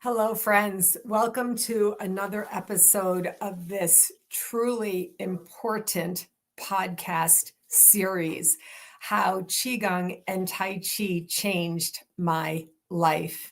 Hello, friends. Welcome to another episode of this truly important podcast series, How Qigong and Tai Chi Changed My Life.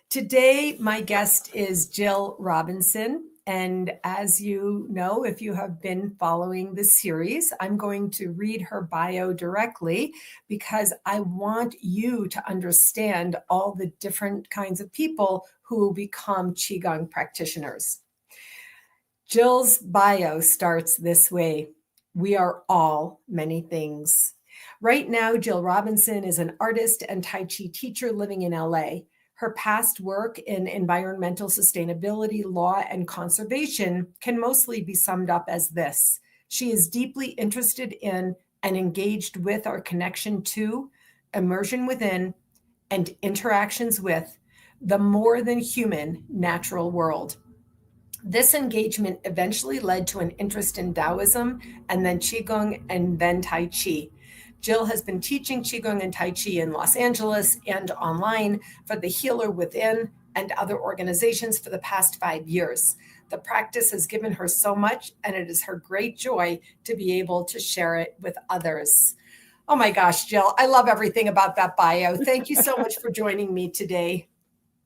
Today, my guest is Jill Robinson. And as you know, if you have been following the series, I'm going to read her bio directly because I want you to understand all the different kinds of people who become Qigong practitioners. Jill's bio starts this way: we are all many things. Right now, Jill Robinson is an artist and Tai Chi teacher living in LA. Her past work in environmental sustainability, law, and conservation can mostly be summed up as this: she is deeply interested in and engaged with our connection to, immersion within, and interactions with the more than human natural world. This engagement eventually led to an interest in Taoism and then Qigong and then Tai Chi. Jill has been teaching Qigong and Tai Chi in Los Angeles and online for the Healer Within and other organizations for the past 5 years. The practice has given her so much, and it is her great joy to be able to share it with others. Oh my gosh, Jill, I love everything about that bio. Thank you so much for joining me today.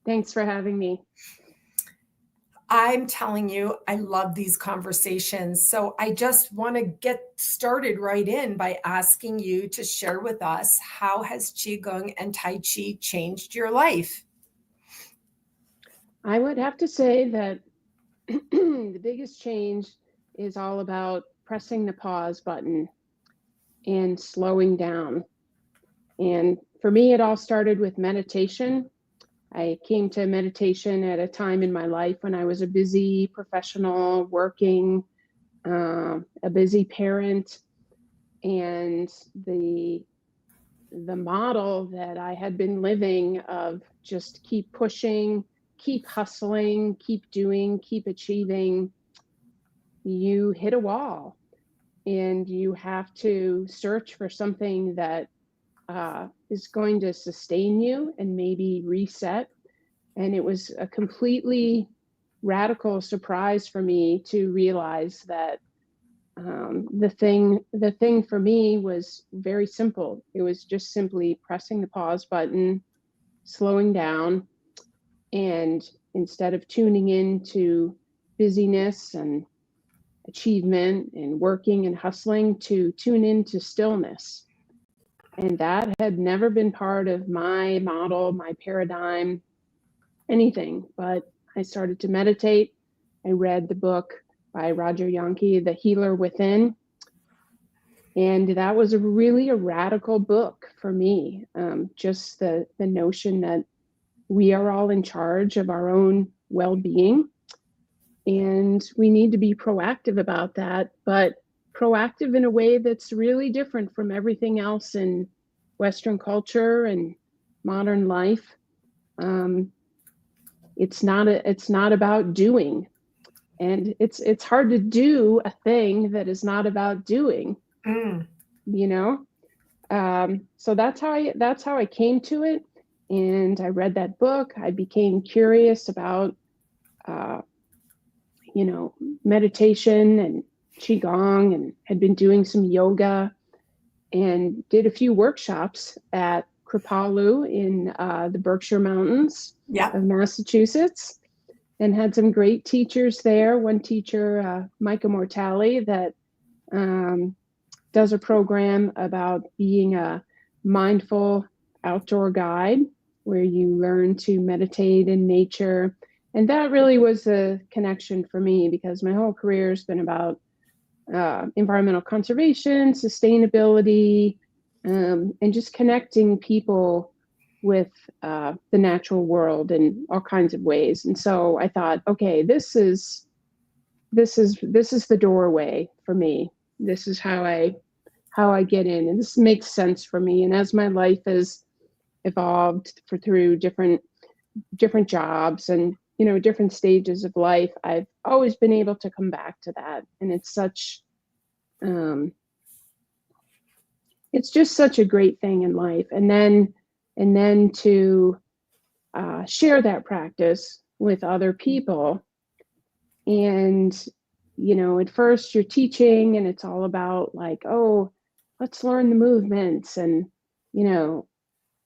Thanks for having me. I'm telling you, I love these conversations. So I just want to get started right in by asking you to share with us, how has Qigong and Tai Chi changed your life? I would have to say that the biggest change is all about pressing the pause button and slowing down. And for me, it all started with meditation. I came to meditation at a time in my life when I was a busy professional, working, a busy parent, and the model that I had been living of just keep pushing, keep hustling, keep doing, keep achieving, you hit a wall and you have to search for something that is going to sustain you and maybe reset. And it was a completely radical surprise for me to realize that the thing for me was very simple. It was just simply pressing the pause button, slowing down, and instead of tuning into busyness and achievement and working and hustling, to tune into stillness. And that had never been part of my model, my paradigm, anything. But I started to meditate. I read the book by Roger Yonkey, The Healer Within. And that was really a radical book for me. Just the notion that we are all in charge of our own well-being. And we need to be proactive about that, but proactive in a way that's really different from everything else in Western culture and modern life. It's not about doing, and it's hard to do a thing that is not about doing. You know, so that's how I came to it, and I read that book. I became curious about meditation and Qigong, and had been doing some yoga and did a few workshops at Kripalu in the Berkshire Mountains of Massachusetts, and had some great teachers there. One teacher, Micah Mortali, that does a program about being a mindful outdoor guide, where you learn to meditate in nature. And that really was a connection for me, because my whole career has been about environmental conservation, sustainability, and just connecting people with the natural world in all kinds of ways. And so I thought, okay, this is the doorway for me. This is how I get in, and this makes sense for me. And as my life has evolved through different jobs and different stages of life, I've always been able to come back to that. And it's just such a great thing in life. And then to share that practice with other people. And, at first you're teaching and it's all about like, oh, let's learn the movements and,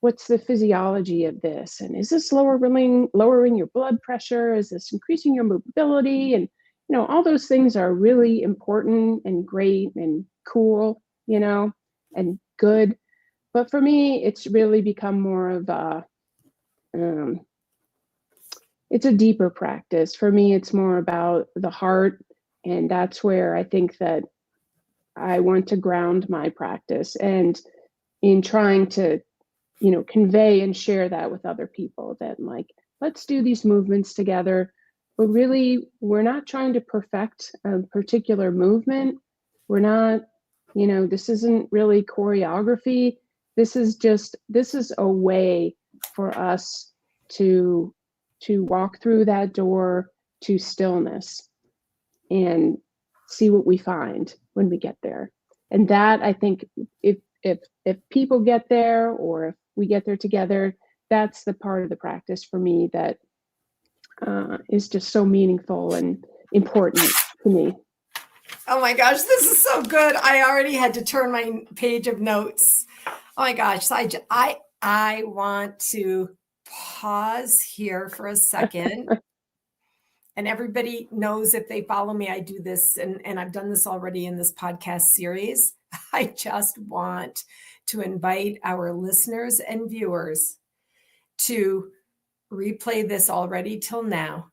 what's the physiology of this? And is this lowering your blood pressure? Is this increasing your mobility? And, all those things are really important and great and cool, and good. But for me, it's really become more of um, it's a deeper practice. For me, it's more about the heart. And that's where I think that I want to ground my practice, and in trying to, convey and share that with other people, that like, let's do these movements together. But really, we're not trying to perfect a particular movement. We're not, this isn't really choreography. This is a way for us to walk through that door to stillness and see what we find when we get there. And that, I think, if people get there, or if we get there together, that's the part of the practice for me that is just so meaningful and important to me. Oh my gosh, this is so good. I already had to turn my page of notes. Oh my gosh. So I want to pause here for a second. And everybody knows, if they follow me, I do this, and I've done this already in this podcast series. I just want to invite our listeners and viewers to replay this already till now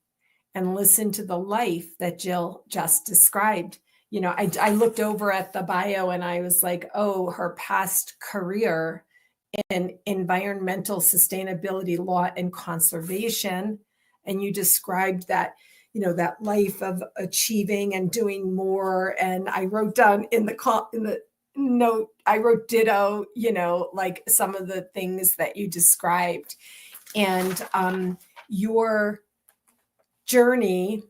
and listen to the life that Jill just described. I looked over at the bio and I was like, oh, her past career in environmental sustainability law and conservation. And you described that, that life of achieving and doing more. And I wrote down in the note, I wrote ditto, like some of the things that you described. And your journey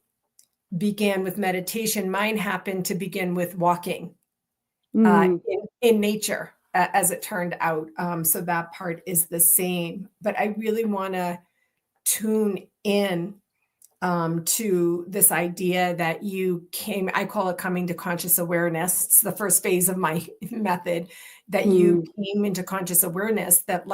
began with meditation. Mine happened to begin with walking in nature, as it turned out. So that part is the same. But I really want to tune in to this idea that I call it coming to conscious awareness. It's the first phase of my method, that you came into conscious awareness that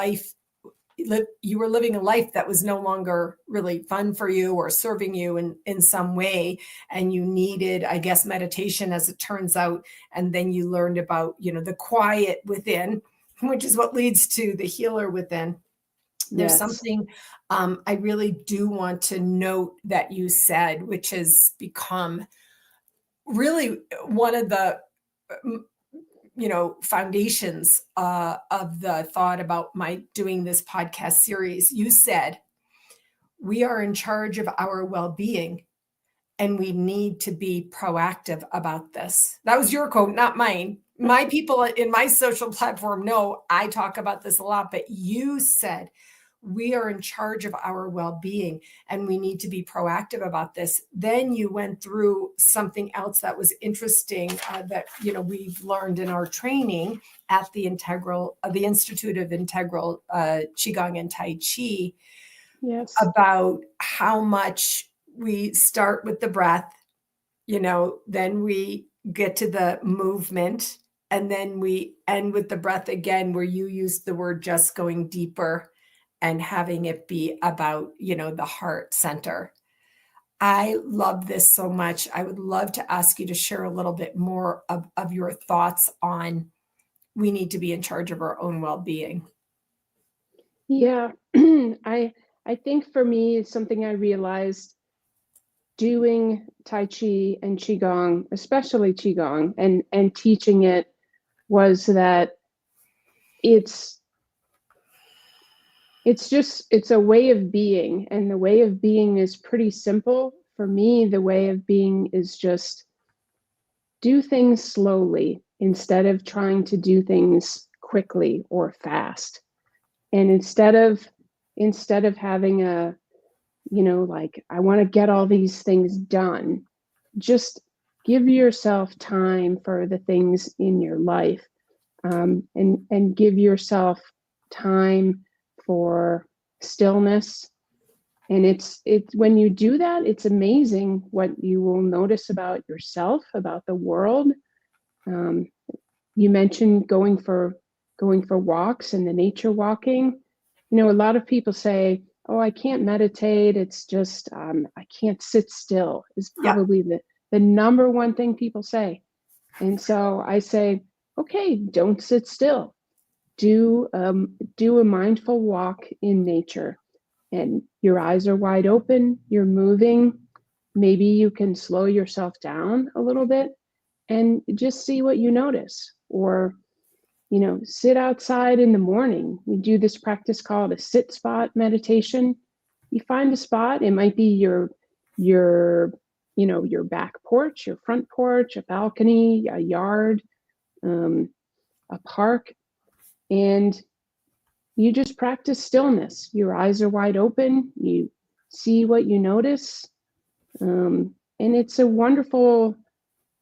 you were living a life that was no longer really fun for you or serving you in some way. And you needed, I guess, meditation, as it turns out. And then you learned about, the quiet within, which is what leads to the healer within. There's something I really do want to note that you said, which has become really one of the foundations of the thought about my doing this podcast series. You said, we are in charge of our well-being and we need to be proactive about this. That was your quote, not mine. My people in my social platform know I talk about this a lot, but you said, we are in charge of our well-being and we need to be proactive about this. Then you went through something else that was interesting, that we've learned in our training at the Institute of Integral Qigong and Tai Chi. Yes. About how much we start with the breath, then we get to the movement, and then we end with the breath again, where you used the word just going deeper and having it be about, the heart center. I love this so much. I would love to ask you to share a little bit more of your thoughts on, we need to be in charge of our own well-being. Yeah, I think for me, it's something I realized doing Tai Chi and Qigong, especially Qigong, and teaching it, was that it's a way of being, and the way of being is pretty simple. For me, the way of being is just do things slowly instead of trying to do things quickly or fast. And instead of having a, like, I want to get all these things done, just give yourself time for the things in your life, and give yourself time for stillness And it's when you do that, it's amazing what you will notice about yourself, about the world. Um, you mentioned going for walks and the nature walking. You know, a lot of people say, "Oh, I can't meditate. It's just I can't sit still." Is Yeah. probably the number one thing people say. And so I say, "Okay, don't sit still. Do a mindful walk in nature, and your eyes are wide open. You're moving. Maybe you can slow yourself down a little bit and just see what you notice." Or, you know, sit outside in the morning. We do this practice called a sit spot meditation. You find a spot. It might be your your back porch, your front porch, a balcony, a yard, um, a park, and you just practice stillness. Your eyes are wide open. You see what you notice, and it's a wonderful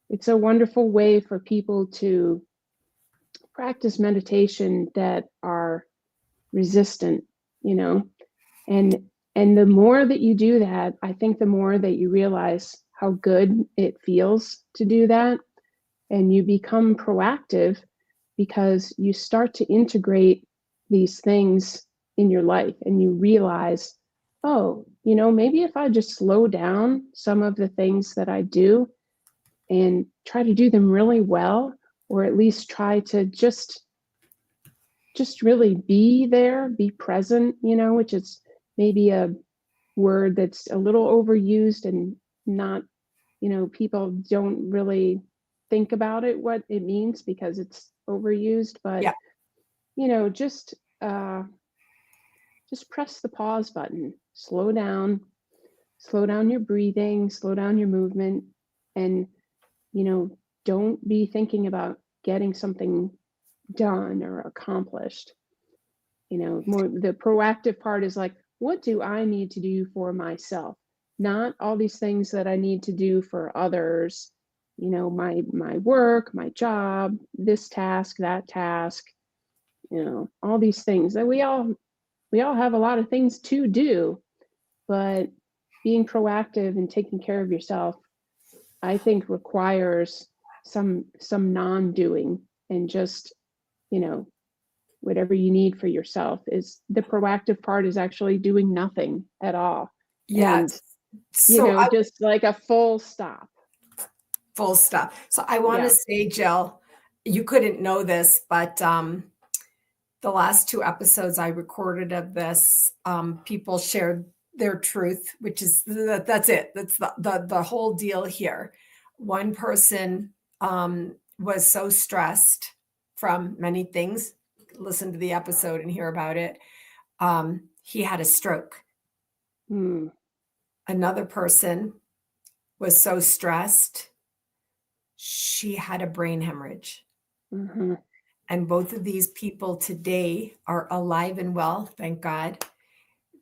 way for people to practice meditation that are resistant, you know. And the more that you do that, I think the more that you realize how good it feels to do that, and you become proactive because you start to integrate these things in your life, and you realize, oh, you know, maybe if I just slow down some of the things that I do and try to do them really well, or at least try to just really be there, be present, you know, which is maybe a word that's a little overused and not, you know, people don't really think about it, what it means, because it's overused. But, Yeah. you know, just press the pause button, slow down your breathing, slow down your movement, and, you know, don't be thinking about getting something done or accomplished. You know, more the proactive part is like, what do I need to do for myself? Not all these things that I need to do for others, you know, my work, my job, this task, that task, you know, all these things that we all have a lot of things to do, but being proactive and taking care of yourself, I think requires some non-doing, and just, you know, whatever you need for yourself. Is the proactive part is actually doing nothing at all. And, Yes. you So know, just like a full stop. full stop. So I want to Yeah. say, Jill, you couldn't know this, but the last two episodes I recorded of this, people shared their truth, which is that's it. That's the whole deal here. One person was so stressed from many things. Listen to the episode and hear about it. He had a stroke. Hmm. Another person was so stressed, she had a brain hemorrhage. Mm-hmm. And both of these people today are alive and well, thank God.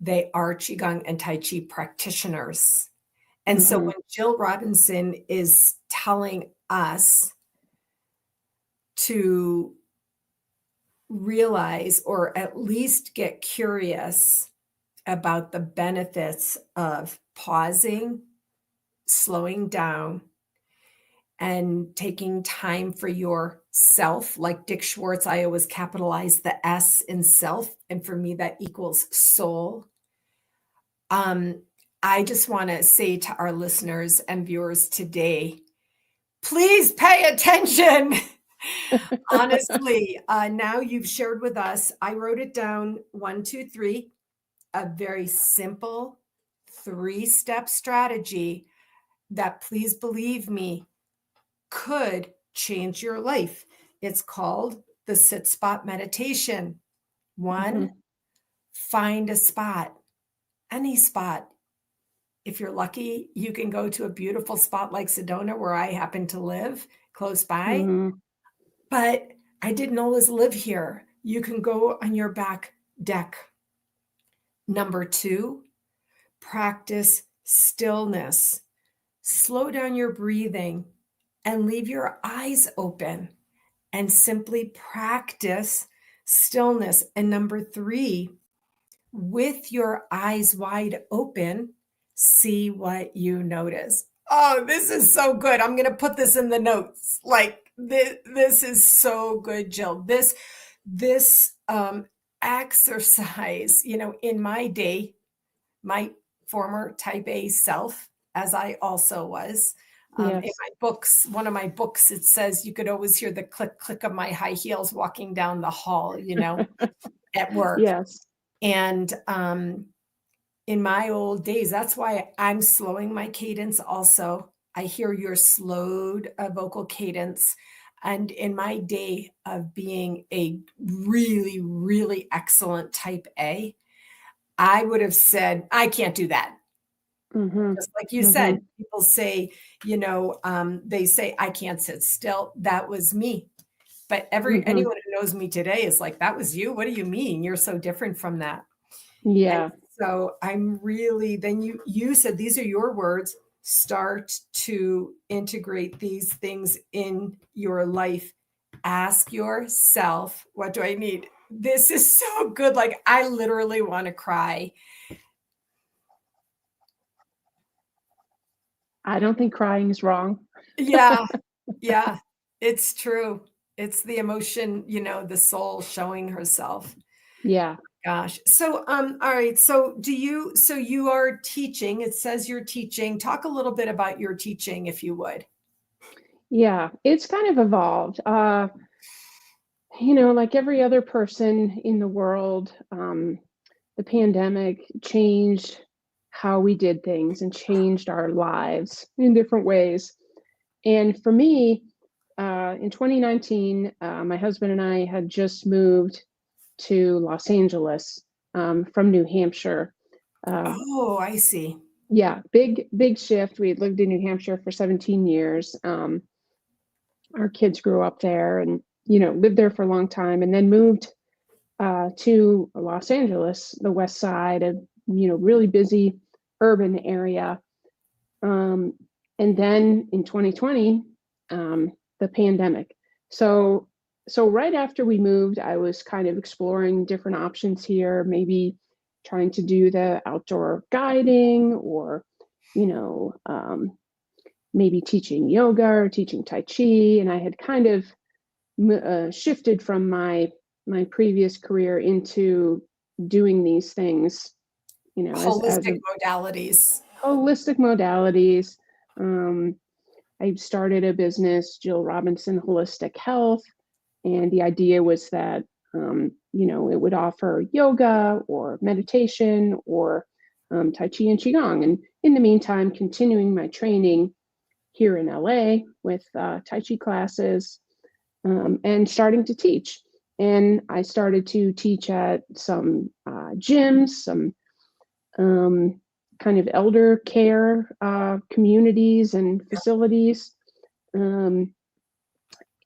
They are Qigong and Tai Chi practitioners. And so Mm-hmm. when Jill Robinson is telling us to realize, or at least get curious about the benefits of pausing, slowing down, and taking time for yourself, like Dick Schwartz, I always capitalize the S in self. And for me, that equals soul. Um, I just want to say to our listeners and viewers today, please pay attention. Honestly, now you've shared with us, I wrote it down 1, 2, 3, a very simple 3-step strategy that, please believe me, could change your life. It's called the sit spot meditation. Mm-hmm. 1, find a spot, any spot. If you're lucky, you can go to a beautiful spot like Sedona, where I happen to live close by, Mm-hmm. but I didn't always live here. You can go on your back deck. Number 2, practice stillness. Slow down your breathing and leave your eyes open and simply practice stillness. And number 3, with your eyes wide open, see what you notice. Oh, this is so good. I'm going to put this in the notes. Like this is so good, Jill. This exercise, in my day, my former type A self, as I also was. In Yes. my books, one of my books, it says you could always hear the click, click of my high heels walking down the hall, at work. Yes. And in my old days, that's why I'm slowing my cadence also. I hear your slowed vocal cadence. And in my day of being a really, really excellent type A, I would have said, I can't do that. Mm-hmm. Just like you Mm-hmm. said, people say, they say, I can't sit still. That was me. But Mm-hmm. anyone who knows me today is like, that was you. What do you mean? You're so different from that. And Yeah. so I'm really, then you said, these are your words, start to integrate these things in your life. Ask yourself, what do I need? This is so good. Like, I literally want to cry. I don't think crying is wrong. Yeah. Yeah. It's true. It's the emotion, the soul showing herself. Yeah. Gosh. So, all right. So you are teaching, it says you're teaching. Talk a little bit about your teaching, if you would. Yeah. It's kind of evolved. Like every other person in the world, the pandemic changed how we did things and changed our lives in different ways. And for me, in 2019, my husband and I had just moved to Los Angeles from New Hampshire. Uh, Oh, I see. yeah, big shift. We had lived in New Hampshire for 17 years. Our kids grew up there and lived there for a long time, and then moved to Los Angeles, the West Side, a really busy urban area. Um, and then in 2020, the pandemic. So right after we moved, I was kind of exploring different options here, maybe trying to do the outdoor guiding, or you know, um, maybe teaching yoga or teaching Tai Chi. And I had kind of shifted from my previous career into doing these things, as Holistic a modalities. holistic modalities. Um, I started a business, Jill Robinson Holistic Health, and the idea was that it would offer yoga or meditation or Tai Chi and Qigong. And in the meantime, continuing my training here in LA with Tai Chi classes, and starting to teach. And I started to teach at some gyms, some um, kind of elder care communities and facilities. Um,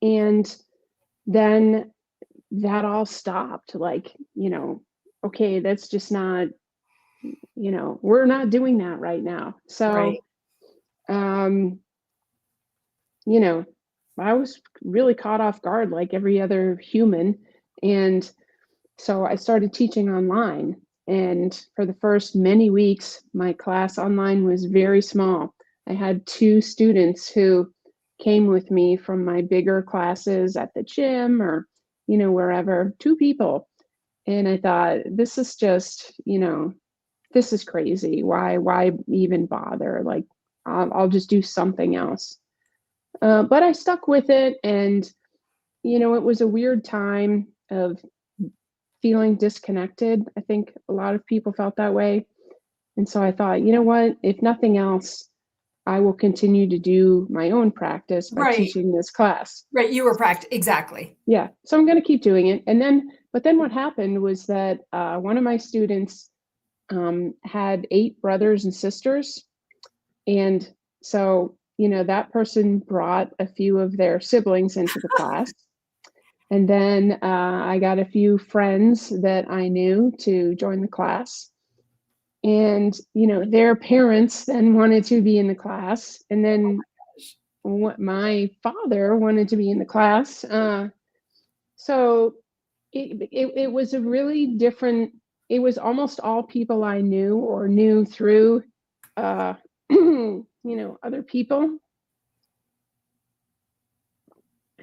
and then that all stopped. Like, okay, that's just not, we're not doing that right now. Right. So, um, you know, I was really caught off guard like every other human. And so I started teaching online. And for the first many weeks, my class online was very small. I had two students who came with me from my bigger classes at the gym or, wherever, two people. And I thought, this is just, this is crazy. Why even bother? Like, I'll just do something else. But I stuck with it. And, it was a weird time of feeling disconnected. I think a lot of people felt that way. And so I thought, you know what? If nothing else, I will continue to do my own practice by Right. teaching this class. Right. You were practicing. Exactly. Yeah. So I'm going to keep doing it. But then what happened was that one of my students had 8 brothers and sisters. And so, that person brought a few of their siblings into the class. And then I got a few friends that I knew to join the class. And, their parents then wanted to be in the class. And then what my father wanted to be in the class. So it was a really different it was almost all people I knew or knew through, you know, other people.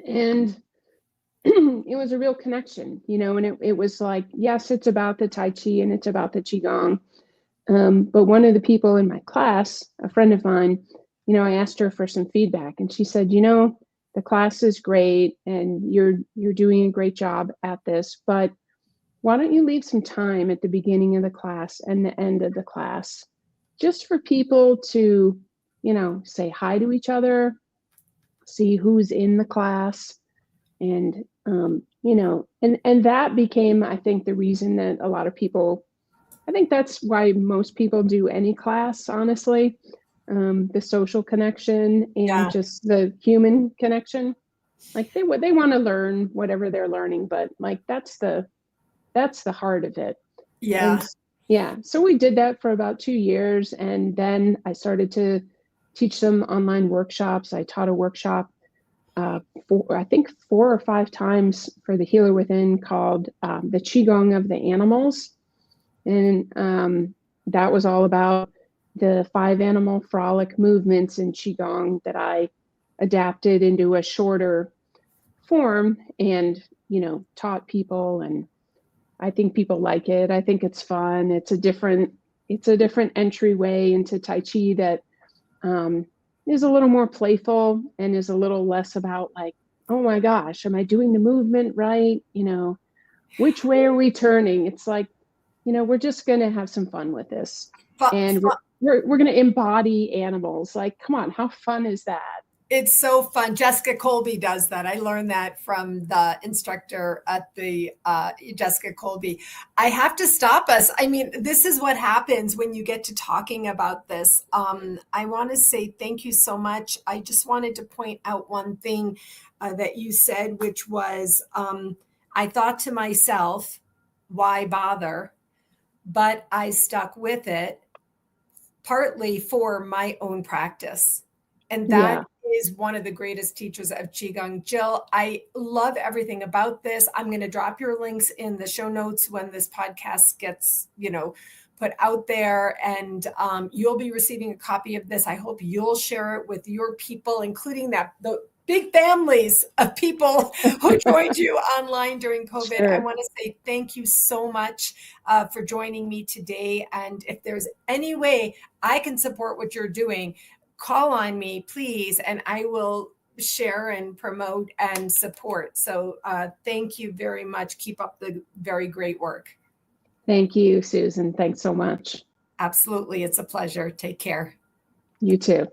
And it was a real connection, you know, and it was like, yes, it's about the Tai Chi and it's about the Qigong. But one of the people in my class, a friend of mine, you know, I asked her for some feedback and she said, you know, the class is great and you're doing a great job at this, but why don't you leave some time at the beginning of the class and the end of the class just for people to, you know, say hi to each other, see who's in the class, and you know, and that became, I think, the reason that a lot of people, I think that's why most people do any class, honestly. The social connection and Yeah. just the human connection. Like they want to learn whatever they're learning, but like that's the heart of it. And Yeah. yeah, so we did that for about 2 years, and then I started to teach them online workshops. I taught a workshop I think 4 or 5 times for the Healer Within called the Qigong of the Animals. And that was all about the 5 animal frolic movements in Qigong that I adapted into a shorter form and, you know, taught people. And I think people like it. I think it's fun. It's a different entryway into Tai Chi that um, is a little more playful and is a little less about like, oh my gosh, am I doing the movement right? You know, which way are we turning? It's like, you know, we're just going to have some fun with this. And we're going to embody animals. Like, come on, how fun is that? It's so fun. Jessica Colby does that. I learned that from the instructor at the Jessica Colby. I have to stop us. I mean, this is what happens when you get to talking about this. I want to say thank you so much. I just wanted to point out one thing that you said, which was I thought to myself, why bother? But I stuck with it partly for my own practice. And that Yeah. is one of the greatest teachers of Qigong. Jill, I love everything about this. I'm going to drop your links in the show notes when this podcast gets, you know, put out there, and you'll be receiving a copy of this. I hope you'll share it with your people, including the big families of people who joined you online during COVID. Sure. I want to say thank you so much for joining me today. And if there's any way I can support what you're doing, call on me, please, and I will share and promote and support. So thank you very much. Keep up the very great work. Thank you, Susan. Thanks so much. Absolutely. It's a pleasure. Take care. You too.